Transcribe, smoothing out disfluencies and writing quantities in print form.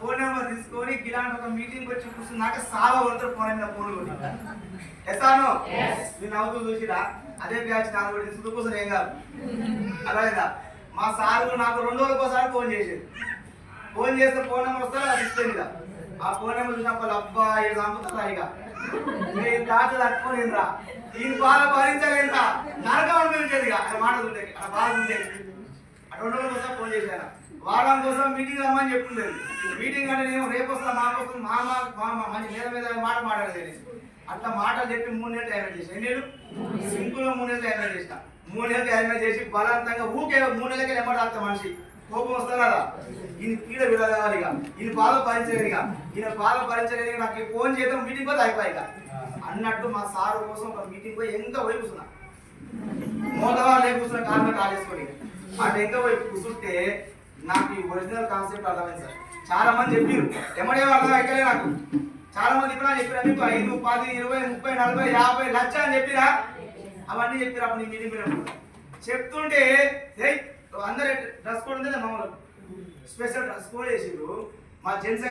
phone number తీసుకొని ఇలాంటి ఒక మీటింగ్ వచ్చి కూర్చున్నాక సావా పడతారు ఫోన్ అయినా ఫోన్ కొట్టి ఎసాను నేను నవ్వుతూ చూసిరా అదే బ్యాచ్ నాకు కూడా తీసుకు కోసం ఏం కాదు అలాగేదా మా సార్ నాకు 2 రోజులకోసారి ఫోన్ చేసేది ఫోన్ చేస్తే ఫోన్ నెంబర్ వస్తే అది ఇస్తుంది కదా ఆ ఫోన్ నెంబర్ చూసినప్పుడు అబ్బా ఏడు చంపుతా ఇక నేను దాట తట్టుకొని రా దీని బాధ భరించలేదురా నరకం అనిపించేది అక్కడ మాటలు ఉంటాయి అక్కడ బాధ ఉండేది 2 రోజుల కోసం ఫోన్ చేశాను వారం కోసం మీటింగ్ రమ్మని చెప్తుండేది మీటింగ్ అంటే నేను రేపు వస్తా మాకు వస్తుంది మామ మంచి మీద మీద మాట మాట్లాడేది అట్లా మాటలు చెప్పి 3 నెలలు టైం చేసి నేను సింపుల్ 3 నెలలు టైం చేసిన 3 నెలలు టైం చేసి బలవంతంగా ఊకే 3 నెలలకి ఎమ్మటాడుతా మనిషి కోపం వస్తారు కదా ఈయన పీడ విడదాలి ఇక ఈయన బాధ భరించలేదు ఇక ఈయన బాధ భరించలేదు నాకు ఫోన్ చేయడం మీటింగ్ పోతే అయిపోయి ఇక అన్నట్టు మా సారు కోసం ఒక మీటింగ్ పోయి ఎంత పోయి కూర్చున్నా మోదవాళ్ళు ఏ కూర్చున్న కారణం కాలేసుకొని అటు ఎంత పోయి కూర్చుంటే నాకు ఈ ఒరిజినల్ కాన్సెప్ట్ అర్థమైంది సార్ చాలా మంది చెప్పారు ఎమ్మడే అర్థం అయితే నాకు చాలా మంది ఇప్పుడు చెప్పారు మీకు 5, 10, 20, 30, 40, 50 లక్ష అని చెప్పిరా అవన్నీ చెప్పారు అప్పుడు ఈ మీటింగ్ పోయినప్పుడు చెప్తుంటే అందరూ డ్రెస్ కోడ్ ఉంది మామూలు స్పెషల్ డ్రెస్ కోడ్ వేసిరు మా జెంట్స్